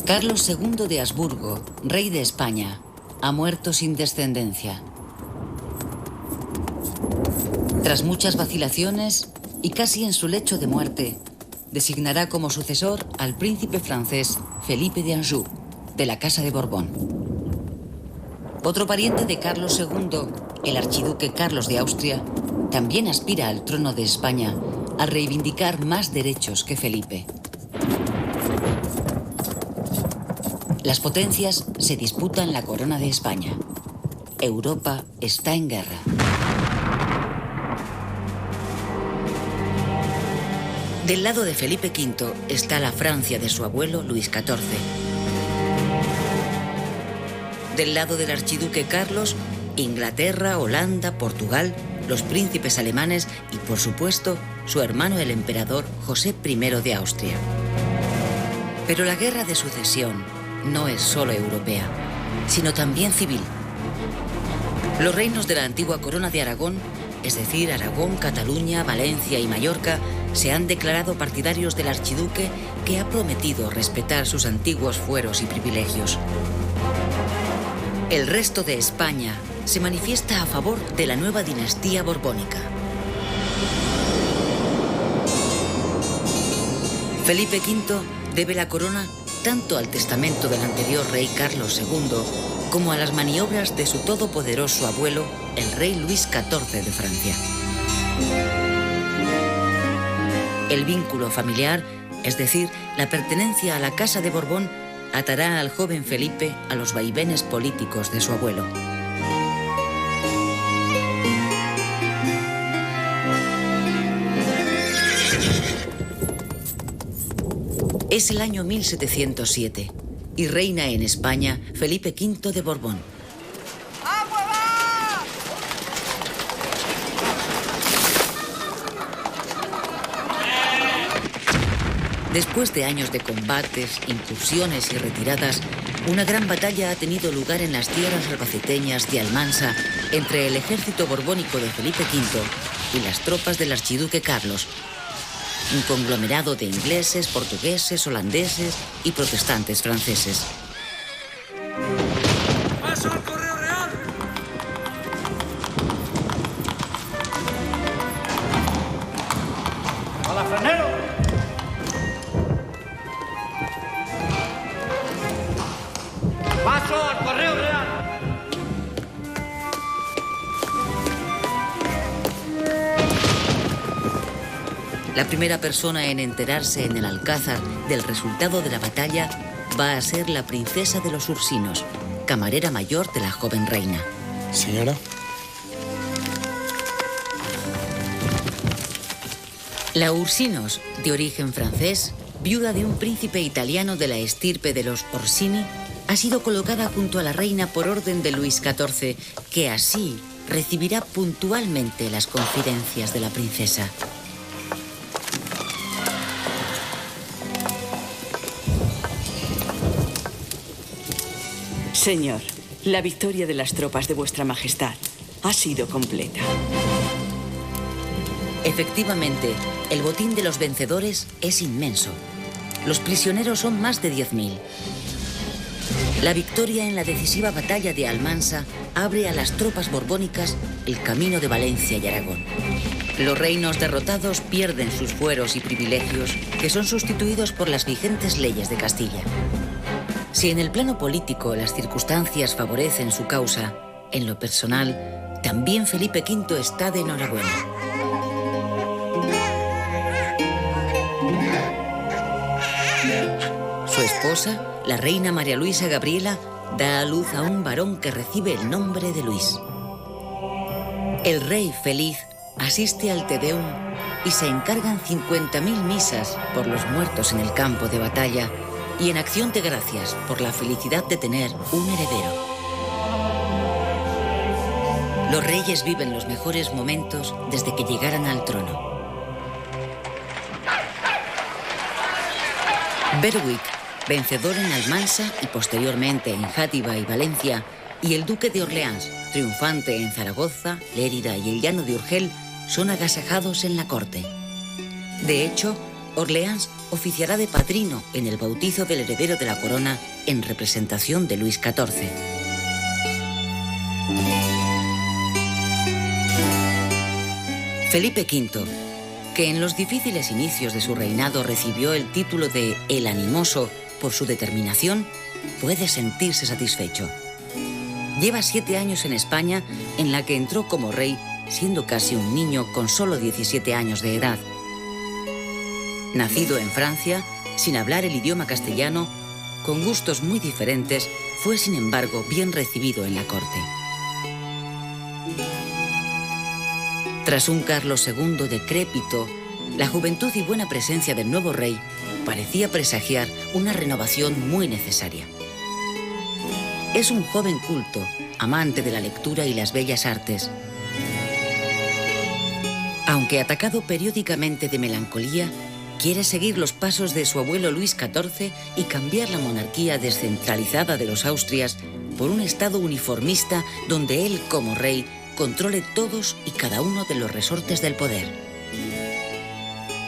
Carlos II de Habsburgo, rey de España, ha muerto sin descendencia. Tras muchas vacilaciones y casi en su lecho de muerte, designará como sucesor al príncipe francés Felipe de Anjou, de la Casa de Borbón. Otro pariente de Carlos II, el archiduque Carlos de Austria, también aspira al trono de España al reivindicar más derechos que Felipe. Las potencias se disputan la corona de España. Europa está en guerra. Del lado de Felipe V está la Francia de su abuelo Luis XIV. Del lado del archiduque Carlos, Inglaterra, Holanda, Portugal, los príncipes alemanes y, por supuesto, su hermano el emperador José I de Austria. Pero la guerra de sucesión no es solo europea, sino también civil. Los reinos de la antigua corona de Aragón, es decir, Aragón, Cataluña, Valencia y Mallorca, se han declarado partidarios del archiduque, que ha prometido respetar sus antiguos fueros y privilegios. El resto de España se manifiesta a favor de la nueva dinastía borbónica. Felipe V debe la corona tanto al testamento del anterior rey Carlos II como a las maniobras de su todopoderoso abuelo, el rey Luis XIV de Francia. El vínculo familiar, es decir, la pertenencia a la Casa de Borbón, atará al joven Felipe a los vaivenes políticos de su abuelo. Es el año 1707 y reina en España Felipe V de Borbón. Después de años de combates, incursiones y retiradas, una gran batalla ha tenido lugar en las tierras albaceteñas de Almansa entre el ejército borbónico de Felipe V y las tropas del archiduque Carlos, un conglomerado de ingleses, portugueses, holandeses y protestantes franceses. ¡Paso al correo real! ¡Palafranero! ¡Paso al correo real! La primera persona en enterarse en el Alcázar del resultado de la batalla va a ser la princesa de los Ursinos, camarera mayor de la joven reina. Señora. La Ursinos, de origen francés, viuda de un príncipe italiano de la estirpe de los Orsini, ha sido colocada junto a la reina por orden de Luis XIV, que así recibirá puntualmente las confidencias de la princesa. Señor, la victoria de las tropas de vuestra majestad ha sido completa. Efectivamente, el botín de los vencedores es inmenso. Los prisioneros son más de 10.000. La victoria en la decisiva batalla de Almansa abre a las tropas borbónicas el camino de Valencia y Aragón. Los reinos derrotados pierden sus fueros y privilegios, que son sustituidos por las vigentes leyes de Castilla. Si en el plano político las circunstancias favorecen su causa, en lo personal, también Felipe V está de enhorabuena. Su esposa, la reina María Luisa Gabriela, da a luz a un varón que recibe el nombre de Luis. El rey feliz asiste al Te Deum y se encargan 50.000 misas por los muertos en el campo de batalla y en acción de gracias por la felicidad de tener un heredero. Los reyes viven los mejores momentos desde que llegaran al trono. Berwick, vencedor en Almansa y posteriormente en Játiva y Valencia, y el duque de Orleans, triunfante en Zaragoza, Lérida y el llano de Urgel, son agasajados en la corte. De hecho, Orleans oficiará de padrino en el bautizo del heredero de la corona en representación de Luis XIV. Felipe V, que en los difíciles inicios de su reinado recibió el título de El Animoso por su determinación, puede sentirse satisfecho. Lleva 7 años en España, en la que entró como rey siendo casi un niño con solo 17 años de edad. Nacido en Francia, sin hablar el idioma castellano, con gustos muy diferentes, fue sin embargo bien recibido en la corte. Tras un Carlos II decrépito, la juventud y buena presencia del nuevo rey parecía presagiar una renovación muy necesaria. Es un joven culto, amante de la lectura y las bellas artes. Aunque atacado periódicamente de melancolía, quiere seguir los pasos de su abuelo Luis XIV y cambiar la monarquía descentralizada de los Austrias por un estado uniformista donde él, como rey, controle todos y cada uno de los resortes del poder.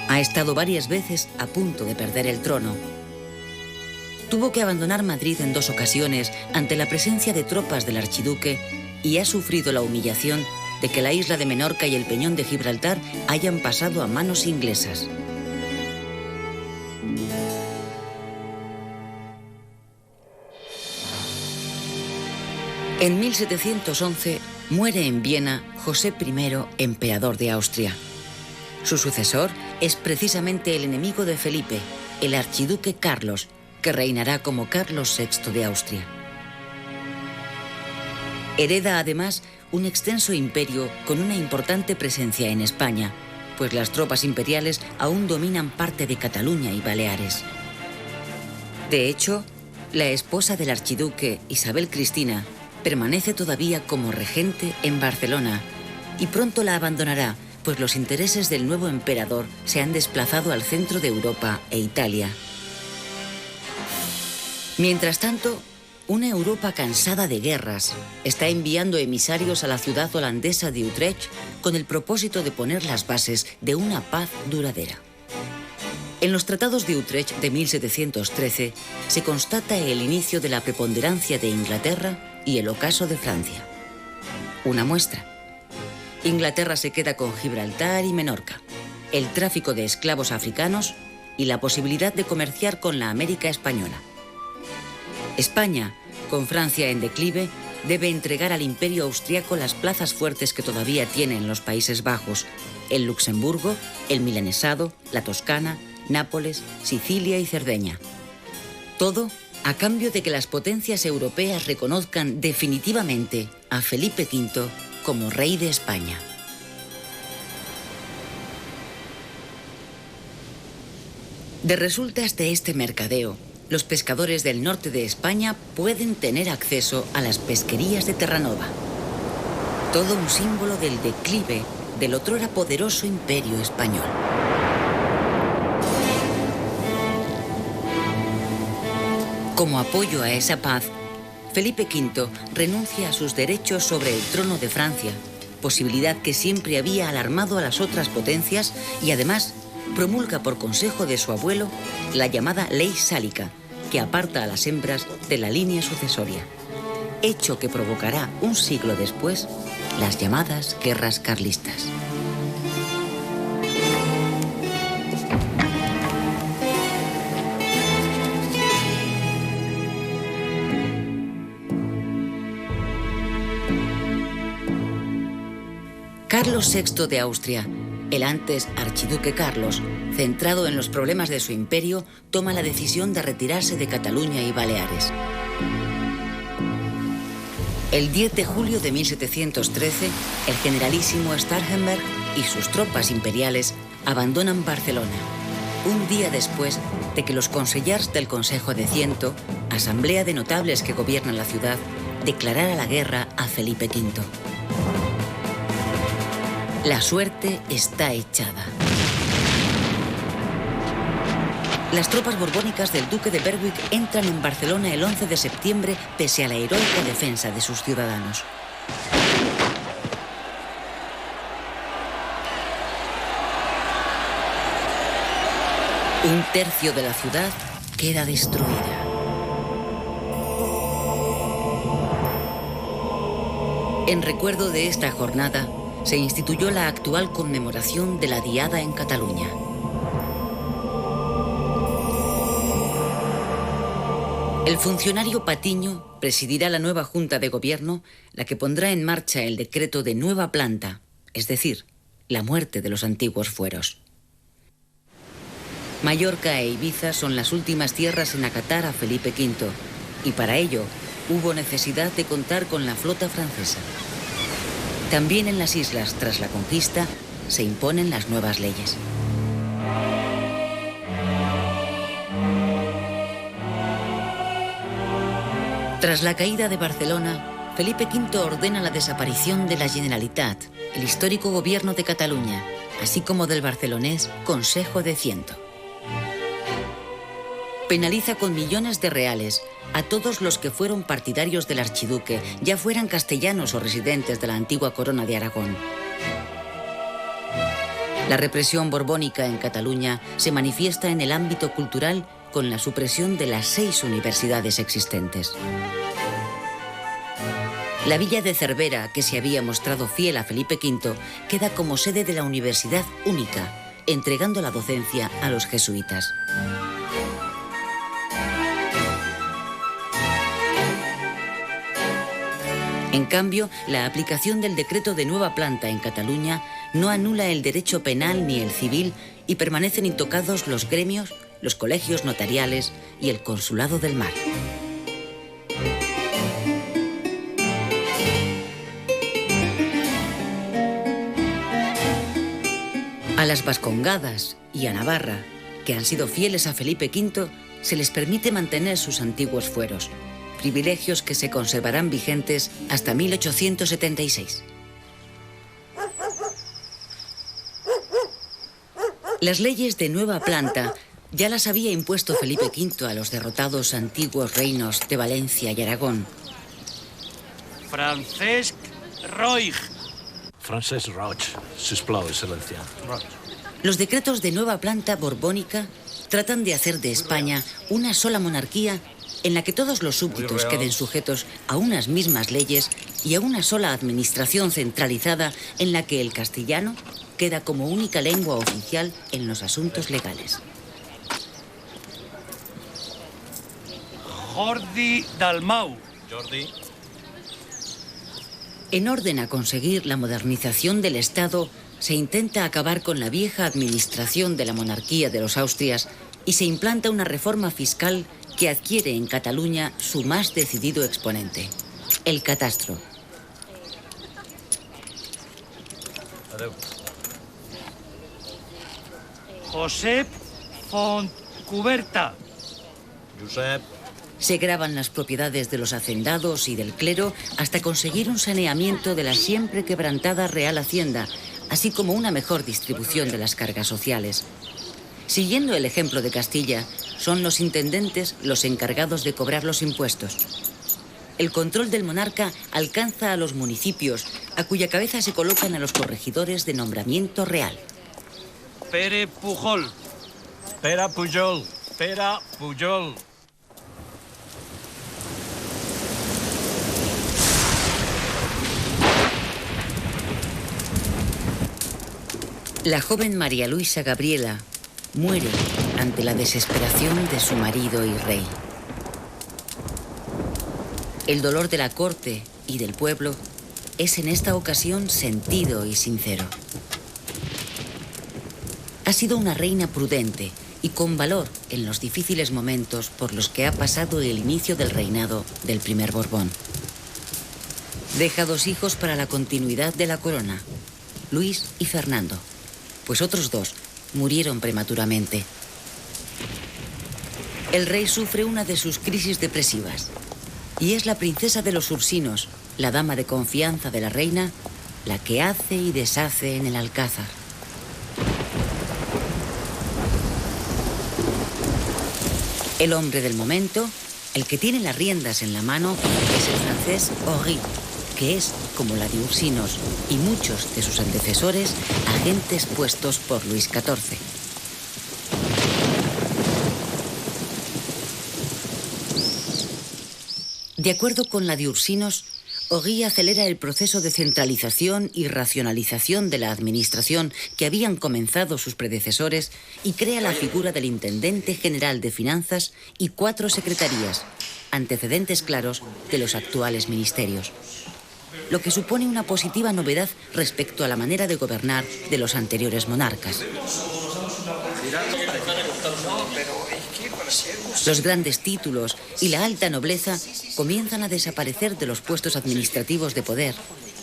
Ha estado varias veces a punto de perder el trono. Tuvo que abandonar Madrid en 2 ocasiones ante la presencia de tropas del archiduque y ha sufrido la humillación de que la isla de Menorca y el peñón de Gibraltar hayan pasado a manos inglesas. En 1711 muere en Viena José I, emperador de Austria. Su sucesor es precisamente el enemigo de Felipe, el archiduque Carlos, que reinará como Carlos VI de Austria. Hereda además un extenso imperio con una importante presencia en España, pues las tropas imperiales aún dominan parte de Cataluña y Baleares. De hecho, la esposa del archiduque, Isabel Cristina, permanece todavía como regente en Barcelona y pronto la abandonará, pues los intereses del nuevo emperador se han desplazado al centro de Europa e Italia. Mientras tanto, una Europa cansada de guerras está enviando emisarios a la ciudad holandesa de Utrecht con el propósito de poner las bases de una paz duradera. En los tratados de Utrecht de 1713 se constata el inicio de la preponderancia de Inglaterra y el ocaso de Francia. Una muestra. Inglaterra se queda con Gibraltar y Menorca, el tráfico de esclavos africanos y la posibilidad de comerciar con la América española. España, con Francia en declive, debe entregar al Imperio austriaco las plazas fuertes que todavía tiene en los Países Bajos, el Luxemburgo, el Milanesado, la Toscana, Nápoles, Sicilia y Cerdeña. Todo a cambio de que las potencias europeas reconozcan definitivamente a Felipe V como rey de España. De resultas de este mercadeo, los pescadores del norte de España pueden tener acceso a las pesquerías de Terranova. Todo un símbolo del declive del otrora poderoso imperio español. Como apoyo a esa paz, Felipe V renuncia a sus derechos sobre el trono de Francia, posibilidad que siempre había alarmado a las otras potencias, y además promulga por consejo de su abuelo la llamada Ley Sálica, que aparta a las hembras de la línea sucesoria, hecho que provocará un siglo después las llamadas guerras carlistas. Carlos VI de Austria, el antes archiduque Carlos, centrado en los problemas de su imperio, toma la decisión de retirarse de Cataluña y Baleares. El 10 de julio de 1713, el generalísimo Starhemberg y sus tropas imperiales abandonan Barcelona, un día después de que los consellers del Consejo de Ciento, asamblea de notables que gobiernan la ciudad, declarara la guerra a Felipe V. La suerte está echada. Las tropas borbónicas del duque de Berwick entran en Barcelona el 11 de septiembre pese a la heroica defensa de sus ciudadanos. Un tercio de la ciudad queda destruida. En recuerdo de esta jornada, se instituyó la actual conmemoración de la Diada en Cataluña. El funcionario Patiño presidirá la nueva Junta de Gobierno, la que pondrá en marcha el decreto de nueva planta, es decir, la muerte de los antiguos fueros. Mallorca e Ibiza son las últimas tierras en acatar a Felipe V, y para ello hubo necesidad de contar con la flota francesa. También en las islas, tras la conquista, se imponen las nuevas leyes. Tras la caída de Barcelona, Felipe V ordena la desaparición de la Generalitat, el histórico gobierno de Cataluña, así como del barcelonés Consejo de Ciento. Penaliza con millones de reales a todos los que fueron partidarios del archiduque, ya fueran castellanos o residentes de la antigua corona de Aragón. La represión borbónica en Cataluña se manifiesta en el ámbito cultural con la supresión de las 6 universidades existentes. La villa de Cervera, que se había mostrado fiel a Felipe V, queda como sede de la universidad única, entregando la docencia a los jesuitas. En cambio, la aplicación del decreto de nueva planta en Cataluña no anula el derecho penal ni el civil y permanecen intocados los gremios, los colegios notariales y el Consulado del Mar. A las Vascongadas y a Navarra, que han sido fieles a Felipe V, se les permite mantener sus antiguos fueros, privilegios que se conservarán vigentes hasta 1876. Las leyes de nueva planta ya las había impuesto Felipe V a los derrotados antiguos reinos de Valencia y Aragón. Francesc Roig. Francesc Roig, sisplau, excelencia. Los decretos de nueva planta borbónica tratan de hacer de España una sola monarquía en la que todos los súbditos queden sujetos a unas mismas leyes y a una sola administración centralizada en la que el castellano queda como única lengua oficial en los asuntos legales. Jordi Dalmau. Jordi. En orden a conseguir la modernización del Estado, se intenta acabar con la vieja administración de la monarquía de los Austrias y se implanta una reforma fiscal que adquiere en Cataluña su más decidido exponente, el catastro. Adeu. Josep Fontcuberta. Josep. Se graban las propiedades de los hacendados y del clero hasta conseguir un saneamiento de la siempre quebrantada Real Hacienda, así como una mejor distribución de las cargas sociales. Siguiendo el ejemplo de Castilla, son los intendentes los encargados de cobrar los impuestos. El control del monarca alcanza a los municipios, a cuya cabeza se colocan a los corregidores de nombramiento real. Pere Pujol. Pere Pujol. Pere Pujol. La joven María Luisa Gabriela muere ante la desesperación de su marido y rey. El dolor de la corte y del pueblo es en esta ocasión sentido y sincero. Ha sido una reina prudente y con valor en los difíciles momentos por los que ha pasado el inicio del reinado del primer Borbón. Deja 2 hijos para la continuidad de la corona, Luis y Fernando, pues otros 2 murieron prematuramente. El rey sufre una de sus crisis depresivas y es la princesa de los Ursinos, la dama de confianza de la reina, la que hace y deshace en el Alcázar. El hombre del momento, el que tiene las riendas en la mano, es el francés Henri, que es, como la de Ursinos y muchos de sus antecesores, agentes puestos por Luis XIV. De acuerdo con la de Ursinos, Ory acelera el proceso de centralización y racionalización de la administración que habían comenzado sus predecesores y crea la figura del Intendente General de Finanzas y 4 secretarías, antecedentes claros de los actuales ministerios, lo que supone una positiva novedad respecto a la manera de gobernar de los anteriores monarcas. Los grandes títulos y la alta nobleza comienzan a desaparecer de los puestos administrativos de poder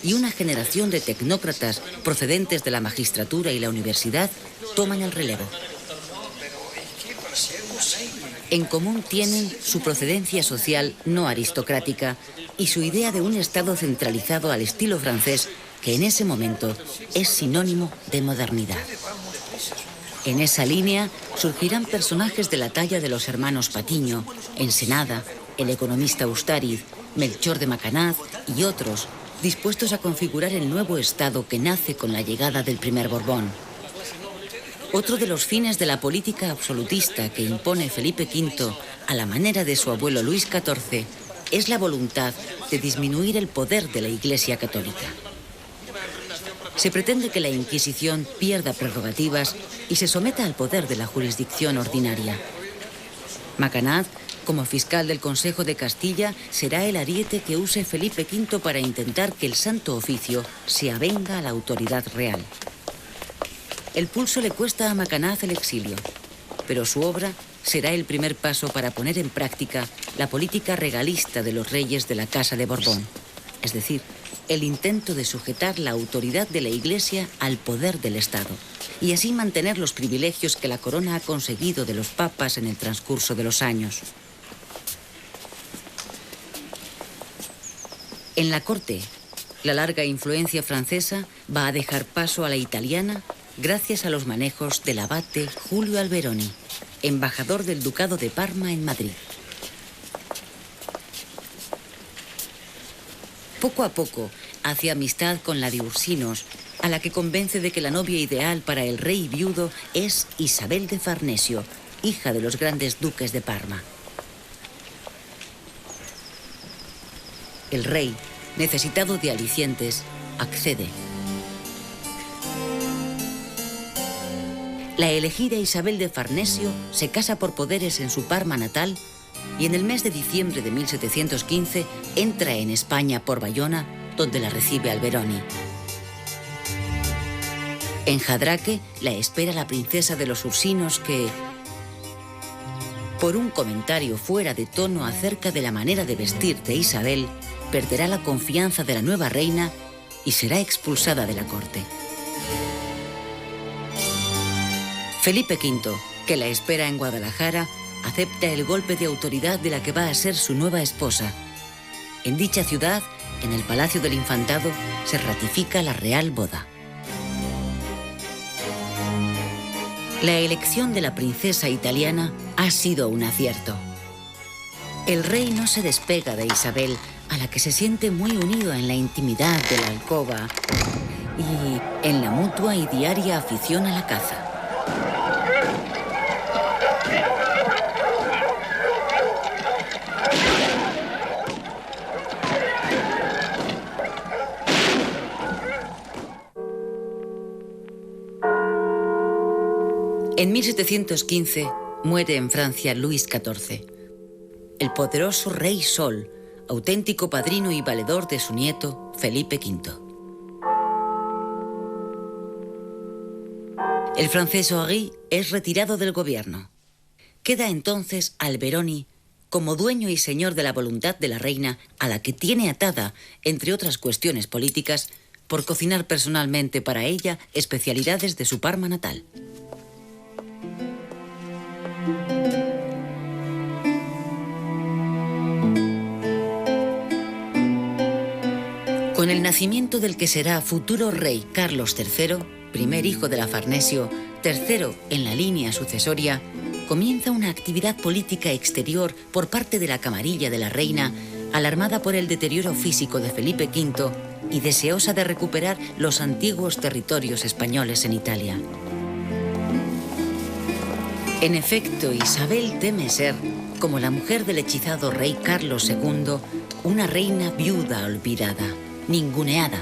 y una generación de tecnócratas procedentes de la magistratura y la universidad toman el relevo. En común tienen su procedencia social no aristocrática y su idea de un Estado centralizado al estilo francés, que en ese momento es sinónimo de modernidad. En esa línea surgirán personajes de la talla de los hermanos Patiño, Ensenada, el economista Ustariz, Melchor de Macanaz y otros, dispuestos a configurar el nuevo Estado que nace con la llegada del primer Borbón. Otro de los fines de la política absolutista que impone Felipe V a la manera de su abuelo Luis XIV es la voluntad de disminuir el poder de la Iglesia Católica. Se pretende que la Inquisición pierda prerrogativas y se someta al poder de la jurisdicción ordinaria. Macanaz, como fiscal del Consejo de Castilla, será el ariete que use Felipe V para intentar que el Santo Oficio se avenga a la autoridad real. El pulso le cuesta a Macanaz el exilio, pero su obra será el primer paso para poner en práctica la política regalista de los reyes de la Casa de Borbón, es decir, el intento de sujetar la autoridad de la Iglesia al poder del Estado y así mantener los privilegios que la corona ha conseguido de los papas en el transcurso de los años. En la corte, la larga influencia francesa va a dejar paso a la italiana gracias a los manejos del abate Julio Alberoni, embajador del Ducado de Parma en Madrid. Poco a poco hace amistad con la de Ursinos, a la que convence de que la novia ideal para el rey viudo es Isabel de Farnesio, hija de los grandes duques de Parma. El rey, necesitado de alicientes, accede. La elegida Isabel de Farnesio se casa por poderes en su Parma natal y en el mes de diciembre de 1715 entra en España por Bayona, donde la recibe Alberoni. En Jadraque la espera la princesa de los Ursinos que, por un comentario fuera de tono acerca de la manera de vestir de Isabel, perderá la confianza de la nueva reina y será expulsada de la corte. Felipe V, que la espera en Guadalajara, acepta el golpe de autoridad de la que va a ser su nueva esposa. En dicha ciudad, en el Palacio del Infantado, se ratifica la real boda. La elección de la princesa italiana ha sido un acierto. El rey no se despega de Isabel, a la que se siente muy unido en la intimidad de la alcoba y en la mutua y diaria afición a la caza. En 1715 muere en Francia Luis XIV, el poderoso Rey Sol, auténtico padrino y valedor de su nieto Felipe V. El francés Ory es retirado del gobierno. Queda entonces Alberoni como dueño y señor de la voluntad de la reina, a la que tiene atada, entre otras cuestiones políticas, por cocinar personalmente para ella especialidades de su Parma natal. Con el nacimiento del que será futuro rey Carlos III, primer hijo de la Farnesio, tercero en la línea sucesoria, comienza una actividad política exterior por parte de la camarilla de la reina, alarmada por el deterioro físico de Felipe V y deseosa de recuperar los antiguos territorios españoles en Italia. En efecto, Isabel teme ser, como la mujer del hechizado rey Carlos II, una reina viuda olvidada, ninguneada.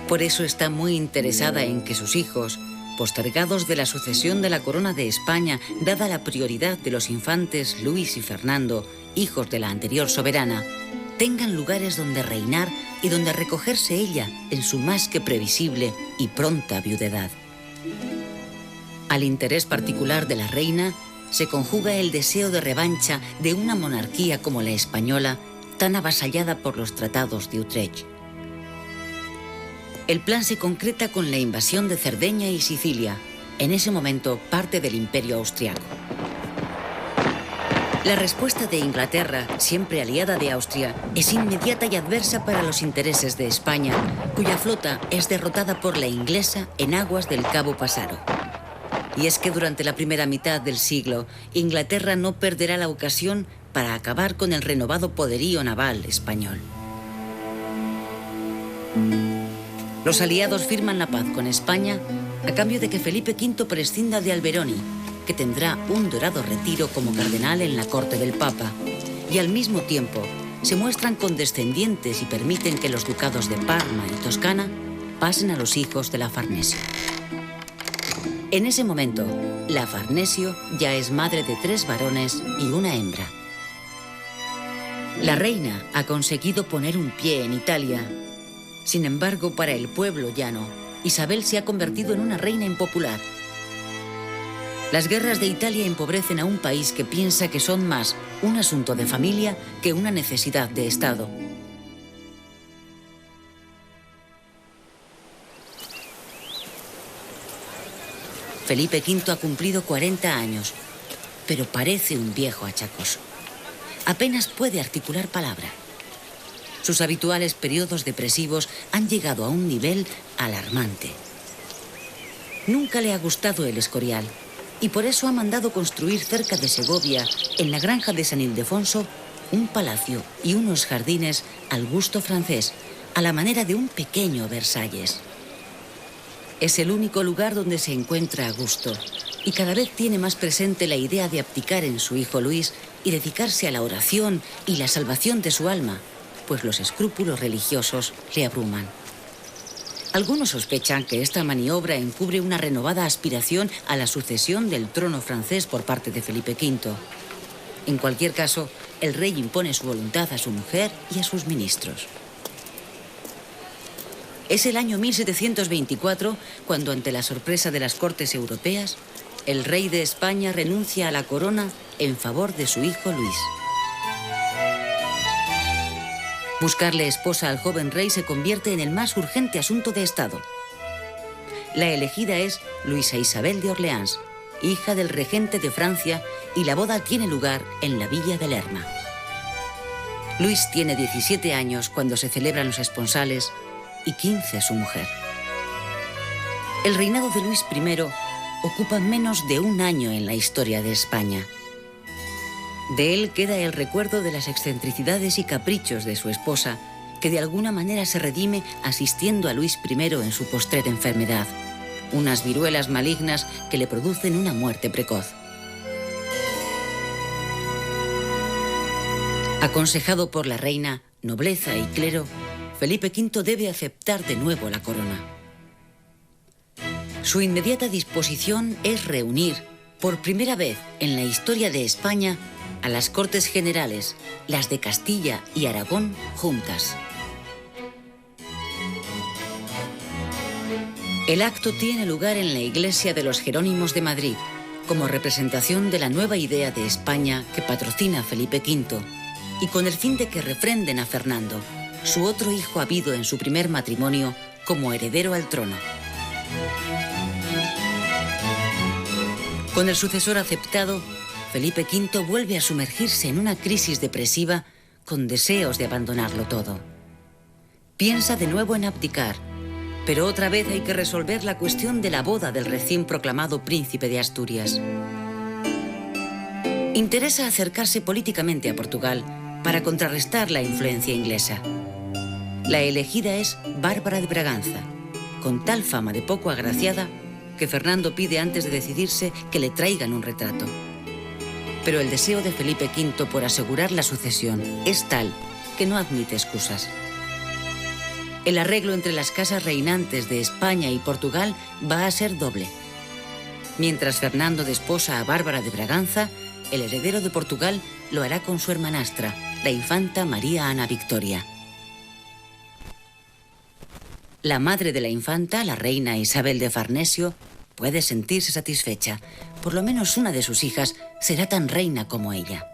Por eso está muy interesada en que sus hijos, postergados de la sucesión de la corona de España, dada la prioridad de los infantes Luis y Fernando, hijos de la anterior soberana, tengan lugares donde reinar y donde recogerse ella en su más que previsible y pronta viudedad. Al interés particular de la reina se conjuga el deseo de revancha de una monarquía como la española, tan avasallada por los tratados de Utrecht. El plan se concreta con la invasión de Cerdeña y Sicilia, en ese momento parte del Imperio Austriaco. La respuesta de Inglaterra, siempre aliada de Austria, es inmediata y adversa para los intereses de España, cuya flota es derrotada por la inglesa en aguas del Cabo Passaro. Y es que durante la primera mitad del siglo, Inglaterra no perderá la ocasión para acabar con el renovado poderío naval español. Los aliados firman la paz con España a cambio de que Felipe V prescinda de Alberoni, que tendrá un dorado retiro como cardenal en la corte del Papa, y al mismo tiempo se muestran condescendientes y permiten que los ducados de Parma y Toscana pasen a los hijos de la Farnesio. En ese momento, la Farnesio ya es madre de 3 varones y una hembra. La reina ha conseguido poner un pie en Italia. Sin embargo, para el pueblo llano, Isabel se ha convertido en una reina impopular. Las guerras de Italia empobrecen a un país que piensa que son más un asunto de familia que una necesidad de Estado. Felipe V ha cumplido 40 años, pero parece un viejo achacoso. Apenas puede articular palabra. Sus habituales periodos depresivos han llegado a un nivel alarmante. Nunca le ha gustado el Escorial y por eso ha mandado construir cerca de Segovia, en la granja de San Ildefonso, un palacio y unos jardines al gusto francés, a la manera de un pequeño Versalles. Es el único lugar donde se encuentra a gusto y cada vez tiene más presente la idea de abdicar en su hijo Luis y dedicarse a la oración y la salvación de su alma, pues los escrúpulos religiosos le abruman. Algunos sospechan que esta maniobra encubre una renovada aspiración a la sucesión del trono francés por parte de Felipe V. En cualquier caso, el rey impone su voluntad a su mujer y a sus ministros. Es el año 1724 cuando, ante la sorpresa de las cortes europeas, el rey de España renuncia a la corona en favor de su hijo Luis. Buscarle esposa al joven rey se convierte en el más urgente asunto de Estado. La elegida es Luisa Isabel de Orleans, hija del regente de Francia, y la boda tiene lugar en la villa de Lerma. Luis tiene 17 años cuando se celebran los esponsales y 15 su mujer. El reinado de Luis I ocupa menos de un año en la historia de España. De él queda el recuerdo de las excentricidades y caprichos de su esposa, que de alguna manera se redime asistiendo a Luis I en su postrera enfermedad, unas viruelas malignas que le producen una muerte precoz. Aconsejado por la reina, nobleza y clero, Felipe V debe aceptar de nuevo la corona. Su inmediata disposición es reunir, por primera vez en la historia de España, a las Cortes Generales, las de Castilla y Aragón, juntas. El acto tiene lugar en la iglesia de los Jerónimos de Madrid, como representación de la nueva idea de España que patrocina Felipe V, y con el fin de que refrenden a Fernando, su otro hijo habido en su primer matrimonio, como heredero al trono. Con el sucesor aceptado, Felipe V vuelve a sumergirse en una crisis depresiva con deseos de abandonarlo todo. Piensa de nuevo en abdicar, pero otra vez hay que resolver la cuestión de la boda del recién proclamado príncipe de Asturias. Interesa acercarse políticamente a Portugal para contrarrestar la influencia inglesa. La elegida es Bárbara de Braganza, con tal fama de poco agraciada que Fernando pide antes de decidirse que le traigan un retrato. Pero el deseo de Felipe V por asegurar la sucesión es tal que no admite excusas. El arreglo entre las casas reinantes de España y Portugal va a ser doble. Mientras Fernando desposa a Bárbara de Braganza, el heredero de Portugal lo hará con su hermanastra, la infanta María Ana Victoria. La madre de la infanta, la reina Isabel de Farnesio, puede sentirse satisfecha. Por lo menos una de sus hijas será tan reina como ella.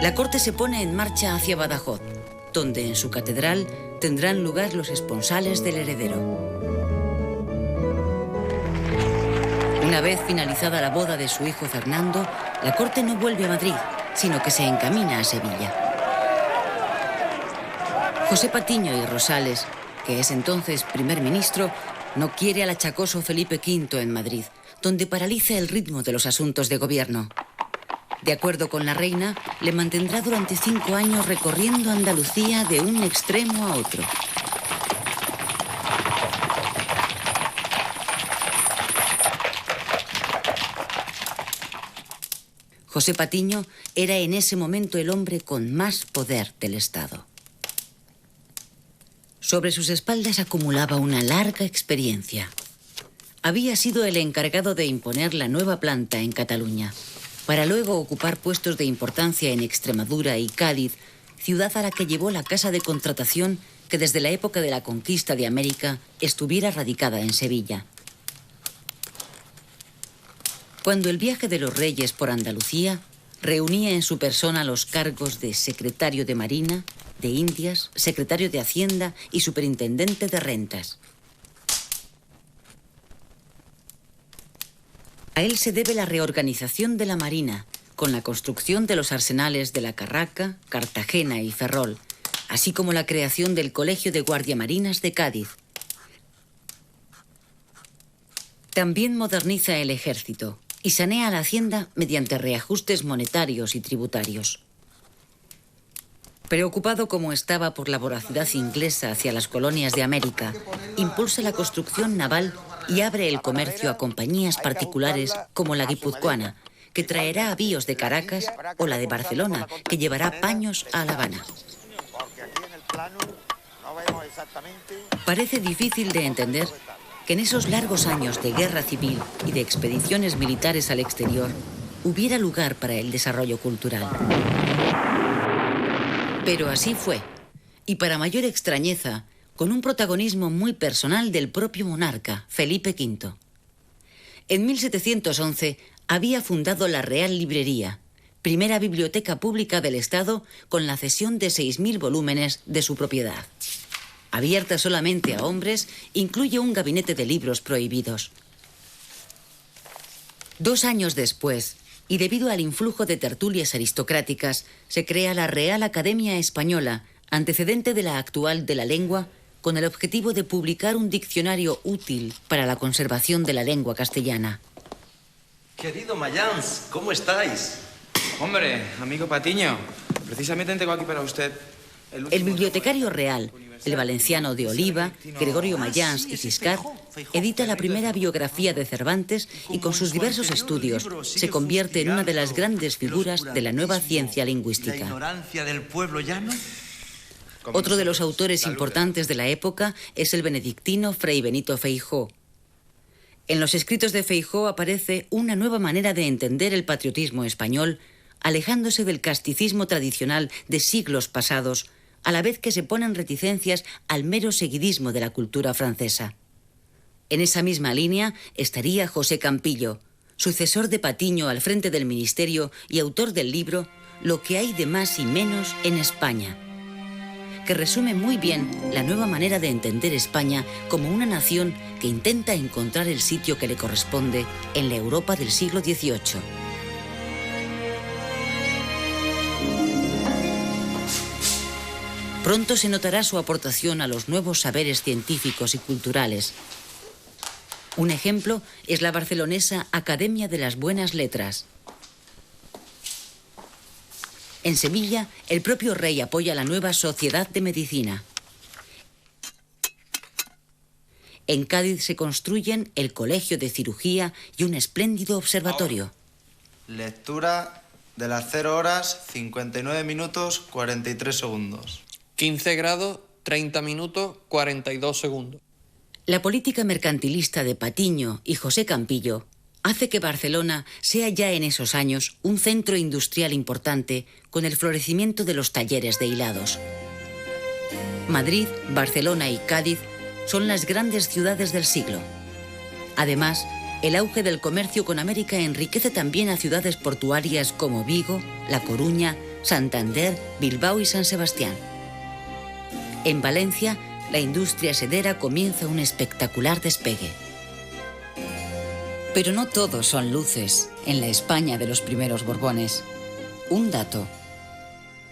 La corte se pone en marcha hacia Badajoz, donde en su catedral tendrán lugar los esponsales del heredero. Una vez finalizada la boda de su hijo Fernando, la corte no vuelve a Madrid, sino que se encamina a Sevilla. José Patiño y Rosales, que es entonces primer ministro, no quiere al achacoso Felipe V en Madrid, donde paraliza el ritmo de los asuntos de gobierno. De acuerdo con la reina, le mantendrá durante 5 años recorriendo Andalucía de un extremo a otro. José Patiño era en ese momento el hombre con más poder del Estado. Sobre sus espaldas acumulaba una larga experiencia. Había sido el encargado de imponer la nueva planta en Cataluña, para luego ocupar puestos de importancia en Extremadura y Cádiz, ciudad a la que llevó la casa de contratación que desde la época de la conquista de América estuviera radicada en Sevilla. Cuando el viaje de los reyes por Andalucía reunía en su persona los cargos de secretario de Marina, de Indias, secretario de Hacienda y superintendente de rentas. A él se debe la reorganización de la Marina, con la construcción de los arsenales de La Carraca, Cartagena y Ferrol, así como la creación del Colegio de Guardiamarinas de Cádiz. También moderniza el ejército y sanea la hacienda mediante reajustes monetarios y tributarios. Preocupado como estaba por la voracidad inglesa hacia las colonias de América, impulsa la construcción naval y abre el comercio a compañías particulares como la guipuzcoana, que traerá avíos de Caracas, o la de Barcelona, que llevará paños a La Habana. Parece difícil de entender que en esos largos años de guerra civil y de expediciones militares al exterior hubiera lugar para el desarrollo cultural. Pero así fue, y para mayor extrañeza, con un protagonismo muy personal del propio monarca, Felipe V. En 1711 había fundado la Real Librería, primera biblioteca pública del Estado con la cesión de 6.000 volúmenes de su propiedad. Abierta solamente a hombres, incluye un gabinete de libros prohibidos. 2 años después, y debido al influjo de tertulias aristocráticas, se crea la Real Academia Española, antecedente de la actual de la lengua, con el objetivo de publicar un diccionario útil para la conservación de la lengua castellana. Querido Mayans, ¿cómo estáis? Hombre, amigo Patiño, precisamente tengo aquí para usted El bibliotecario real, el valenciano de Oliva, Gregorio Mayans y Ciscar, edita la primera biografía de Cervantes y con sus diversos estudios se convierte en una de las grandes figuras de la nueva ciencia lingüística. ¿La ignorancia del pueblo llano? Otro de los autores importantes de la época es el benedictino Fray Benito Feijóo. En los escritos de Feijóo aparece una nueva manera de entender el patriotismo español, alejándose del casticismo tradicional de siglos pasados, a la vez que se ponen reticencias al mero seguidismo de la cultura francesa. En esa misma línea estaría José Campillo, sucesor de Patiño al frente del ministerio y autor del libro Lo que hay de más y menos en España, que resume muy bien la nueva manera de entender España como una nación que intenta encontrar el sitio que le corresponde en la Europa del siglo XVIII. Pronto se notará su aportación a los nuevos saberes científicos y culturales. Un ejemplo es la barcelonesa Academia de las Buenas Letras. En Sevilla, el propio rey apoya la nueva Sociedad de Medicina. En Cádiz se construyen el Colegio de Cirugía y un espléndido observatorio. Lectura de las 0 horas, 59 minutos, 43 segundos. 15 grados, 30 minutos, 42 segundos. La política mercantilista de Patiño y José Campillo hace que Barcelona sea ya en esos años un centro industrial importante con el florecimiento de los talleres de hilados. Madrid, Barcelona y Cádiz son las grandes ciudades del siglo. Además, el auge del comercio con América enriquece también a ciudades portuarias como Vigo, La Coruña, Santander, Bilbao y San Sebastián. En Valencia, la industria sedera comienza un espectacular despegue. Pero no todos son luces en la España de los primeros Borbones. Un dato.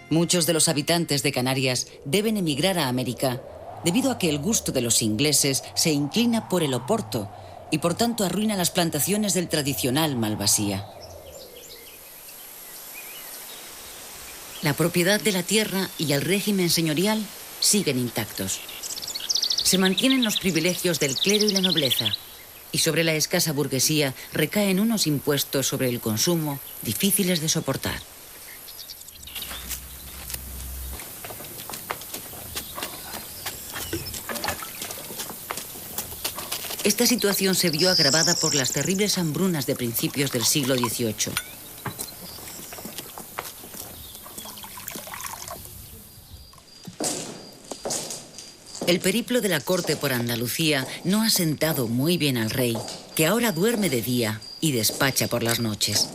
Muchos de los habitantes de Canarias deben emigrar a América debido a que el gusto de los ingleses se inclina por el oporto y por tanto arruina las plantaciones del tradicional malvasía. La propiedad de la tierra y el régimen señorial siguen intactos. Se mantienen los privilegios del clero y la nobleza, y sobre la escasa burguesía recaen unos impuestos sobre el consumo difíciles de soportar. Esta situación se vio agravada por las terribles hambrunas de principios del siglo XVIII. El periplo de la corte por Andalucía no ha sentado muy bien al rey, que ahora duerme de día y despacha por las noches.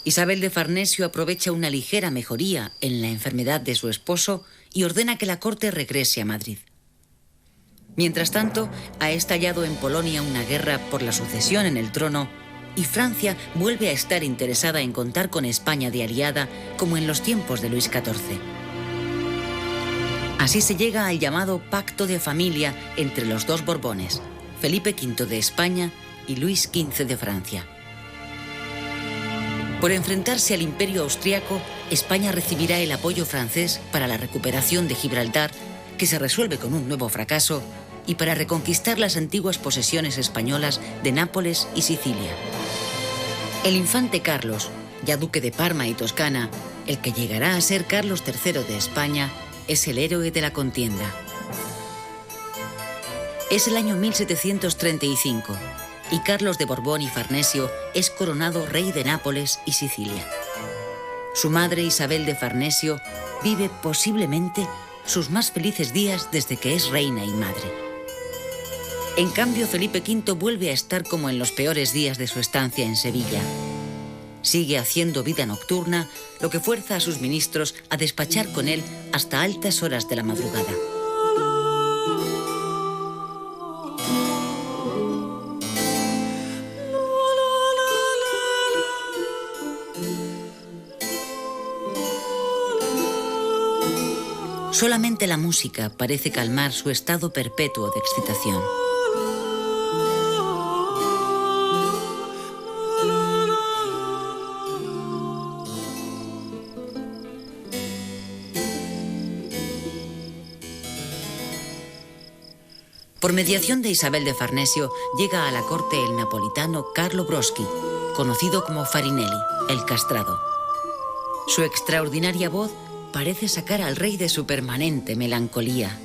Isabel de Farnesio aprovecha una ligera mejoría en la enfermedad de su esposo y ordena que la corte regrese a Madrid. Mientras tanto, ha estallado en Polonia una guerra por la sucesión en el trono y Francia vuelve a estar interesada en contar con España de aliada como en los tiempos de Luis XIV. Así se llega al llamado Pacto de Familia entre los dos Borbones, Felipe V de España y Luis XV de Francia. Por enfrentarse al Imperio austriaco, España recibirá el apoyo francés para la recuperación de Gibraltar, que se resuelve con un nuevo fracaso, y para reconquistar las antiguas posesiones españolas de Nápoles y Sicilia. El infante Carlos, ya duque de Parma y Toscana, el que llegará a ser Carlos III de España, es el héroe de la contienda. Es el año 1735 y Carlos de Borbón y Farnesio es coronado rey de Nápoles y Sicilia. Su madre Isabel de Farnesio vive posiblemente sus más felices días desde que es reina y madre. En cambio, Felipe V vuelve a estar como en los peores días de su estancia en Sevilla. Sigue haciendo vida nocturna, lo que fuerza a sus ministros a despachar con él hasta altas horas de la madrugada. Solamente la música parece calmar su estado perpetuo de excitación. Por mediación de Isabel de Farnesio, llega a la corte el napolitano Carlo Broschi, conocido como Farinelli, el castrado. Su extraordinaria voz parece sacar al rey de su permanente melancolía.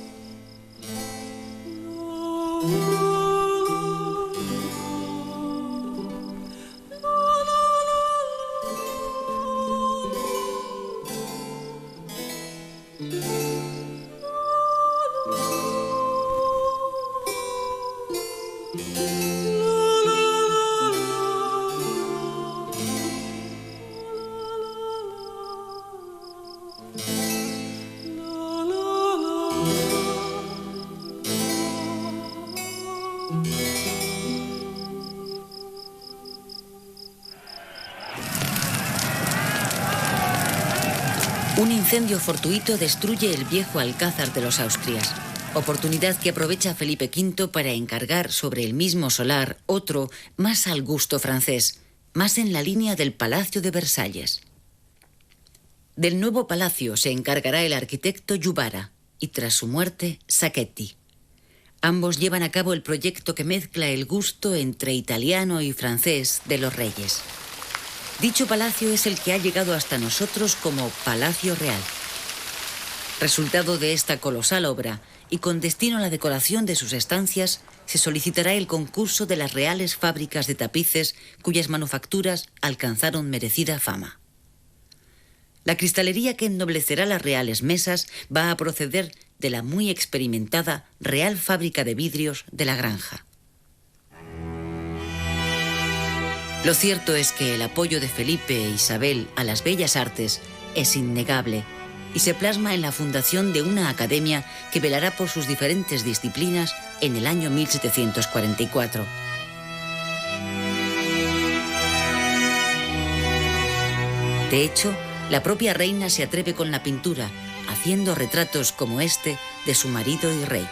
Un incendio fortuito destruye el viejo alcázar de los Austrias, oportunidad que aprovecha Felipe V para encargar sobre el mismo solar otro más al gusto francés, más en la línea del Palacio de Versalles. Del nuevo palacio se encargará el arquitecto Yubara y tras su muerte, Sacchetti. Ambos llevan a cabo el proyecto que mezcla el gusto entre italiano y francés de los reyes. Dicho palacio es el que ha llegado hasta nosotros como Palacio Real. Resultado de esta colosal obra y con destino a la decoración de sus estancias, se solicitará el concurso de las reales fábricas de tapices cuyas manufacturas alcanzaron merecida fama. La cristalería que ennoblecerá las reales mesas va a proceder de la muy experimentada Real Fábrica de Vidrios de la Granja. Lo cierto es que el apoyo de Felipe e Isabel a las bellas artes es innegable y se plasma en la fundación de una academia que velará por sus diferentes disciplinas en el año 1744. De hecho, la propia reina se atreve con la pintura, haciendo retratos como este de su marido y rey.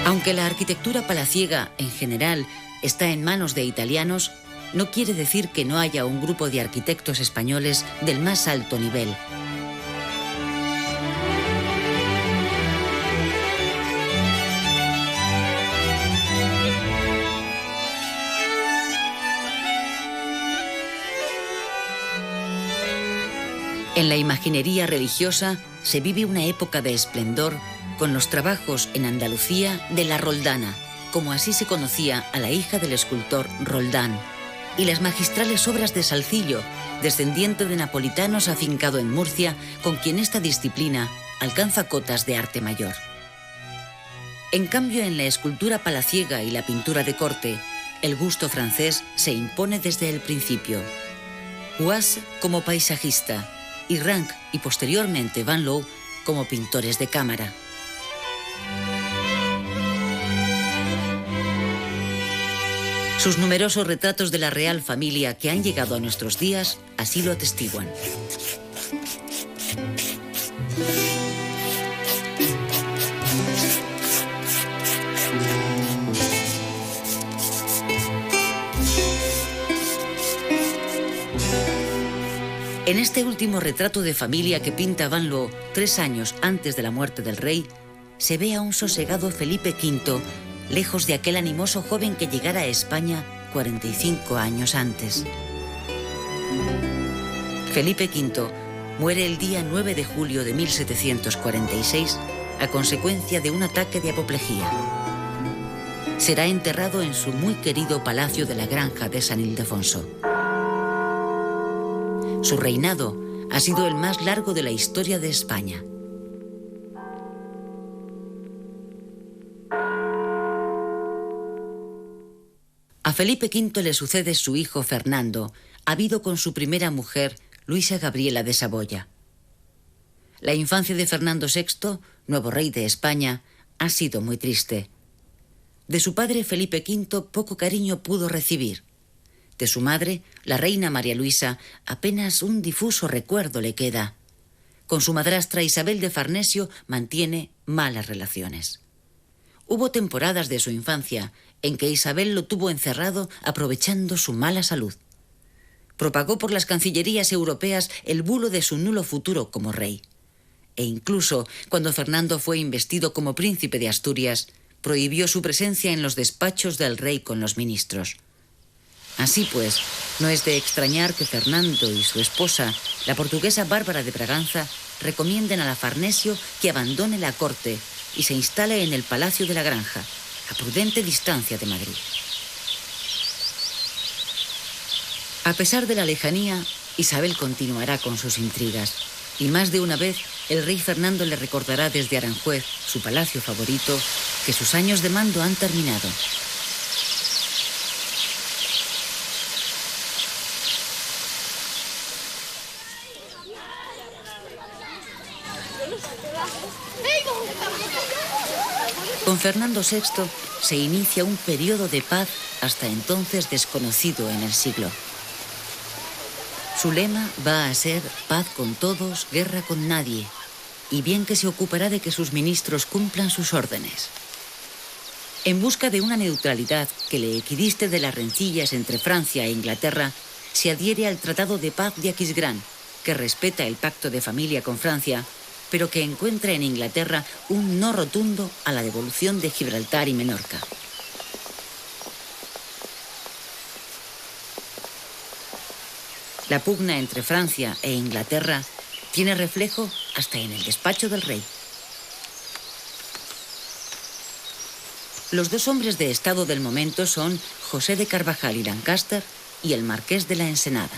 Aunque la arquitectura palaciega, en general, está en manos de italianos, no quiere decir que no haya un grupo de arquitectos españoles del más alto nivel. En la imaginería religiosa se vive una época de esplendor con los trabajos en Andalucía de la Roldana, como así se conocía a la hija del escultor Roldán, y las magistrales obras de Salcillo, descendiente de napolitanos afincado en Murcia, con quien esta disciplina alcanza cotas de arte mayor. En cambio, en la escultura palaciega y la pintura de corte, el gusto francés se impone desde el principio. Huas como paisajista, y Rank y posteriormente Van Loo como pintores de cámara. Sus numerosos retratos de la real familia que han llegado a nuestros días así lo atestiguan. En este último retrato de familia que pinta Van Loo 3 años antes de la muerte del rey, se ve a un sosegado Felipe V, lejos de aquel animoso joven que llegara a España 45 años antes. Felipe V muere el día 9 de julio de 1746 a consecuencia de un ataque de apoplejía. Será enterrado en su muy querido palacio de la Granja de San Ildefonso. Su reinado ha sido el más largo de la historia de España. A Felipe V le sucede su hijo Fernando, habido con su primera mujer, Luisa Gabriela de Saboya. La infancia de Fernando VI, nuevo rey de España, ha sido muy triste. De su padre Felipe V poco cariño pudo recibir. De su madre, la reina María Luisa, apenas un difuso recuerdo le queda. Con su madrastra Isabel de Farnesio mantiene malas relaciones. Hubo temporadas de su infancia en que Isabel lo tuvo encerrado aprovechando su mala salud. Propagó por las cancillerías europeas el bulo de su nulo futuro como rey. E incluso, cuando Fernando fue investido como príncipe de Asturias, prohibió su presencia en los despachos del rey con los ministros. Así pues, no es de extrañar que Fernando y su esposa, la portuguesa Bárbara de Braganza, recomienden a la Farnesio que abandone la corte y se instale en el Palacio de la Granja, a prudente distancia de Madrid. A pesar de la lejanía, Isabel continuará con sus intrigas, y más de una vez el rey Fernando le recordará desde Aranjuez, su palacio favorito, que sus años de mando han terminado. Con Fernando VI se inicia un periodo de paz hasta entonces desconocido en el siglo. Su lema va a ser paz con todos, guerra con nadie. y bien que se ocupará de que sus ministros cumplan sus órdenes. En busca de una neutralidad que le equidiste de las rencillas entre Francia e Inglaterra, se adhiere al Tratado de Paz de Aquisgrán, que respeta el pacto de familia con Francia, pero que encuentra en Inglaterra un no rotundo a la devolución de Gibraltar y Menorca. La pugna entre Francia e Inglaterra tiene reflejo hasta en el despacho del rey. Los dos hombres de estado del momento son José de Carvajal y Lancaster y el marqués de la Ensenada.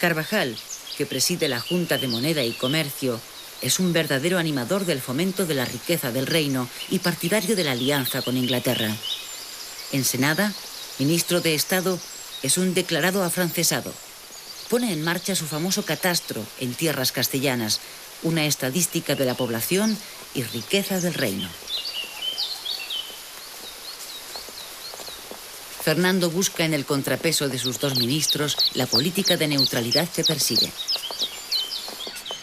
Carvajal, que preside la Junta de Moneda y Comercio, es un verdadero animador del fomento de la riqueza del reino y partidario de la alianza con Inglaterra. Ensenada, ministro de Estado, es un declarado afrancesado. Pone en marcha su famoso catastro en tierras castellanas, una estadística de la población y riqueza del reino. Fernando busca en el contrapeso de sus dos ministros la política de neutralidad que persigue.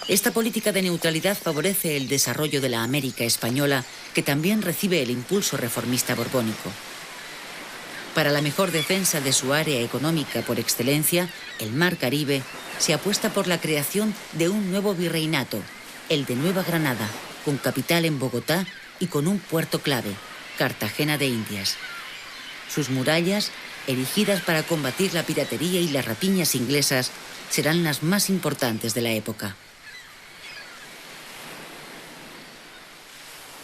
Esta política de neutralidad favorece el desarrollo de la América española, que también recibe el impulso reformista borbónico. Para la mejor defensa de su área económica por excelencia, el Mar Caribe, se apuesta por la creación de un nuevo virreinato, el de Nueva Granada, con capital en Bogotá y con un puerto clave, Cartagena de Indias. Sus murallas, erigidas para combatir la piratería y las rapiñas inglesas, serán las más importantes de la época.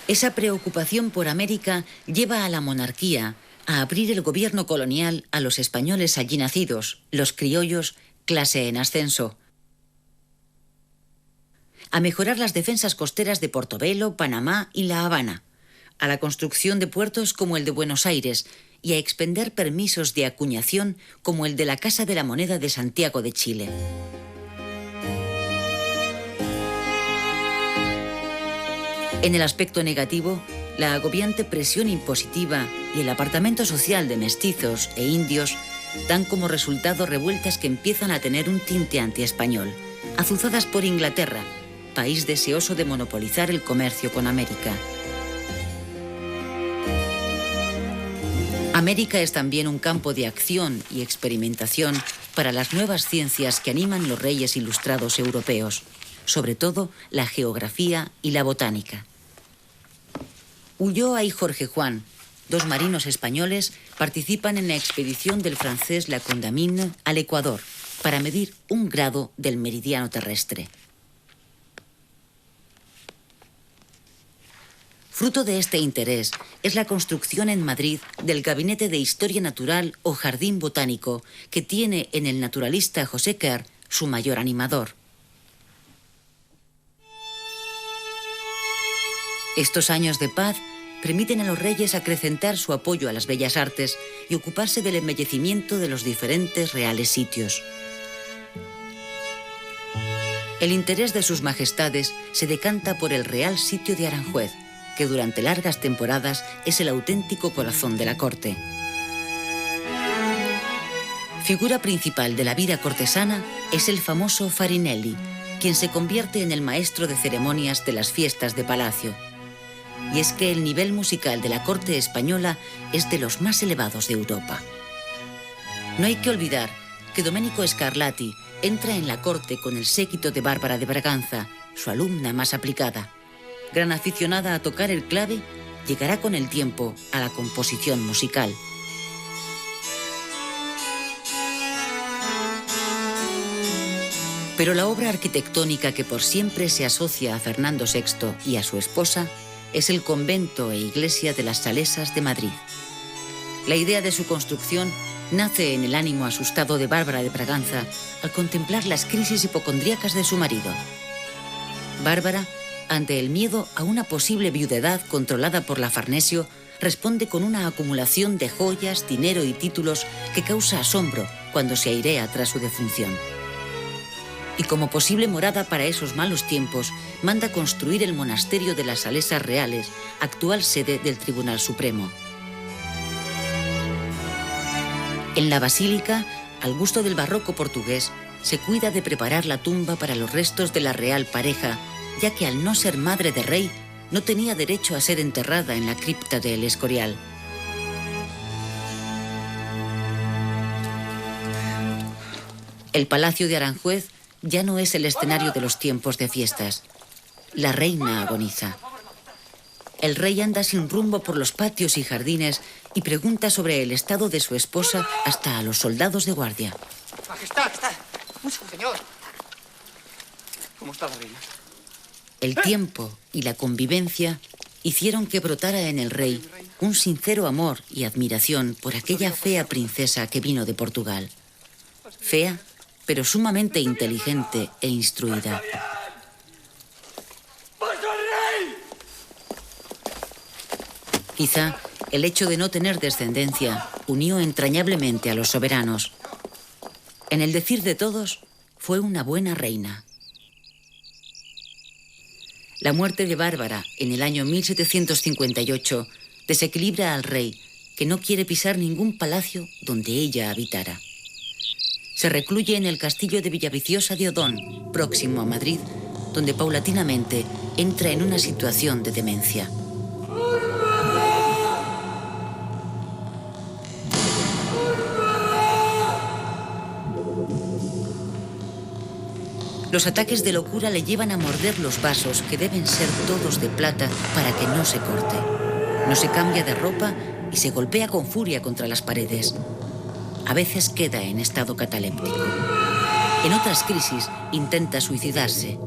Esa preocupación por América lleva a la monarquía a abrir el gobierno colonial a los españoles allí nacidos, los criollos, clase en ascenso, a mejorar las defensas costeras de Portobelo, Panamá y La Habana, a la construcción de puertos como el de Buenos Aires y a expender permisos de acuñación como el de la Casa de la Moneda de Santiago de Chile. En el aspecto negativo, la agobiante presión impositiva y el apartamento social de mestizos e indios dan como resultado revueltas que empiezan a tener un tinte antiespañol, azuzadas por Inglaterra, país deseoso de monopolizar el comercio con América. América es también un campo de acción y experimentación para las nuevas ciencias que animan los reyes ilustrados europeos, sobre todo la geografía y la botánica. Ulloa y Jorge Juan, dos marinos españoles, participan en la expedición del francés La Condamine al Ecuador para medir 1 grado del meridiano terrestre. Fruto de este interés es la construcción en Madrid del Gabinete de Historia Natural o Jardín Botánico, que tiene en el naturalista José Quer su mayor animador. Estos años de paz permiten a los reyes acrecentar su apoyo a las bellas artes y ocuparse del embellecimiento de los diferentes reales sitios. El interés de sus majestades se decanta por el Real Sitio de Aranjuez, que durante largas temporadas es el auténtico corazón de la corte. Figura principal de la vida cortesana es el famoso Farinelli, quien se convierte en el maestro de ceremonias de las fiestas de palacio. Y es que el nivel musical de la corte española es de los más elevados de Europa. No hay que olvidar que Domenico Scarlatti entra en la corte con el séquito de Bárbara de Braganza, su alumna más aplicada. Gran aficionada a tocar el clave, llegará con el tiempo a la composición musical. Pero la obra arquitectónica que por siempre se asocia a Fernando VI y a su esposa es el convento e iglesia de las Salesas de Madrid. La idea de su construcción nace en el ánimo asustado de Bárbara de Braganza al contemplar las crisis hipocondríacas de su marido. Bárbara, ante el miedo a una posible viudedad controlada por la Farnesio, responde con una acumulación de joyas, dinero y títulos que causa asombro cuando se airea tras su defunción. Y como posible morada para esos malos tiempos, manda construir el monasterio de las Salesas Reales, actual sede del Tribunal Supremo. En la basílica, al gusto del barroco portugués, se cuida de preparar la tumba para los restos de la real pareja, ya que al no ser madre de rey, no tenía derecho a ser enterrada en la cripta de El Escorial. El Palacio de Aranjuez ya no es el escenario de los tiempos de fiestas. La reina agoniza. El rey anda sin rumbo por los patios y jardines y pregunta sobre el estado de su esposa hasta a los soldados de guardia. Majestad, señor. ¿Cómo está la reina? El tiempo y la convivencia hicieron que brotara en el rey un sincero amor y admiración por aquella fea princesa que vino de Portugal. Fea, pero sumamente inteligente e instruida. Quizá el hecho de no tener descendencia unió entrañablemente a los soberanos. En el decir de todos, fue una buena reina. La muerte de Bárbara en el año 1758 desequilibra al rey, que no quiere pisar ningún palacio donde ella habitara. Se recluye en el castillo de Villaviciosa de Odón, próximo a Madrid, donde paulatinamente entra en una situación de demencia. Los ataques de locura le llevan a morder los vasos, que deben ser todos de plata para que no se corte. No se cambia de ropa y se golpea con furia contra las paredes. A veces queda en estado cataléptico. En otras crisis intenta suicidarse.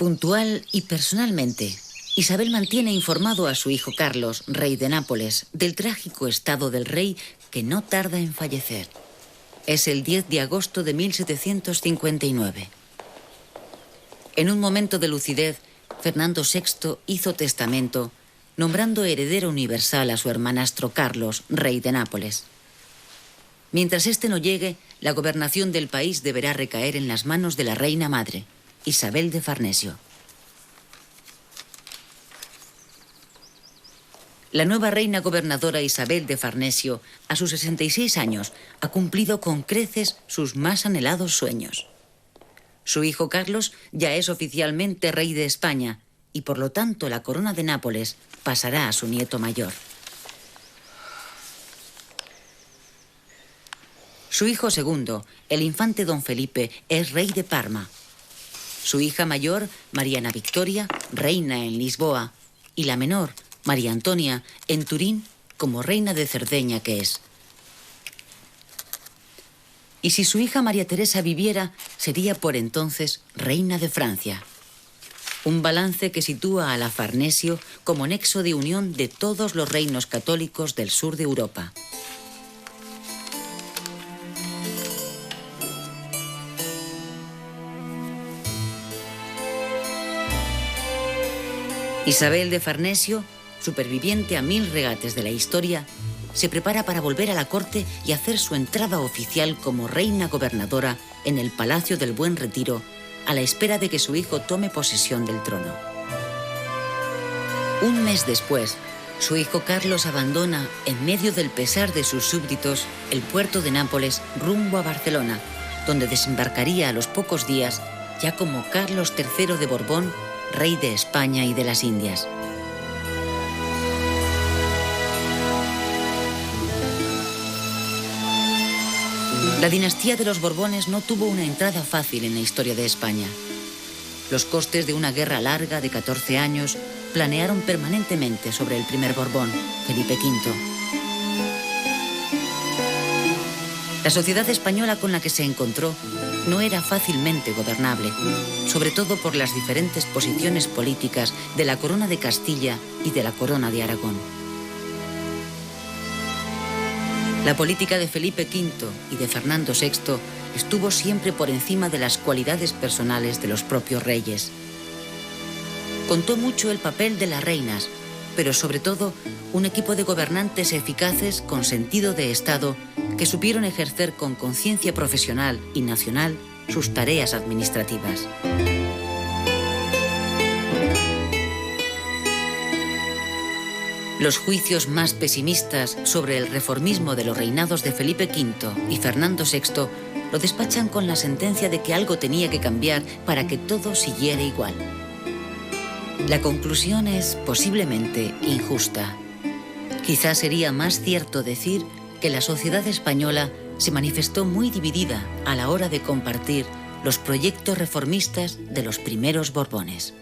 Puntual y personalmente, Isabel mantiene informado a su hijo Carlos, rey de Nápoles, del trágico estado del rey que no tarda en fallecer. Es el 10 de agosto de 1759. En un momento de lucidez, Fernando VI hizo testamento, nombrando heredero universal a su hermanastro Carlos, rey de Nápoles. Mientras este no llegue, la gobernación del país deberá recaer en las manos de la reina madre, Isabel de Farnesio. La nueva reina gobernadora Isabel de Farnesio, a sus 66 años, ha cumplido con creces sus más anhelados sueños. Su hijo Carlos ya es oficialmente rey de España y por lo tanto la corona de Nápoles pasará a su nieto mayor. Su hijo segundo, el infante don Felipe, es rey de Parma. Su hija mayor, Mariana Victoria, reina en Lisboa, y la menor, María Antonia, en Turín, como reina de Cerdeña que es. Y si su hija María Teresa viviera, sería por entonces reina de Francia. Un balance que sitúa a la Farnesio como nexo de unión de todos los reinos católicos del sur de Europa. Isabel de Farnesio, superviviente a 1000 regates de la historia, se prepara para volver a la corte y hacer su entrada oficial como reina gobernadora en el Palacio del Buen Retiro, a la espera de que su hijo tome posesión del trono. Un mes después, su hijo Carlos abandona, en medio del pesar de sus súbditos, el puerto de Nápoles rumbo a Barcelona, donde desembarcaría a los pocos días, ya como Carlos III de Borbón, rey de España y de las Indias. La dinastía de los Borbones no tuvo una entrada fácil en la historia de España. Los costes de una guerra larga de 14 años planearon permanentemente sobre el primer Borbón, Felipe V. La sociedad española con la que se encontró no era fácilmente gobernable, sobre todo por las diferentes posiciones políticas de la Corona de Castilla y de la Corona de Aragón. La política de Felipe V y de Fernando VI estuvo siempre por encima de las cualidades personales de los propios reyes. Contó mucho el papel de las reinas, pero sobre todo un equipo de gobernantes eficaces con sentido de Estado que supieron ejercer con conciencia profesional y nacional sus tareas administrativas. Los juicios más pesimistas sobre el reformismo de los reinados de Felipe V y Fernando VI lo despachan con la sentencia de que algo tenía que cambiar para que todo siguiera igual. La conclusión es posiblemente injusta. Quizás sería más cierto decir que la sociedad española se manifestó muy dividida a la hora de compartir los proyectos reformistas de los primeros Borbones.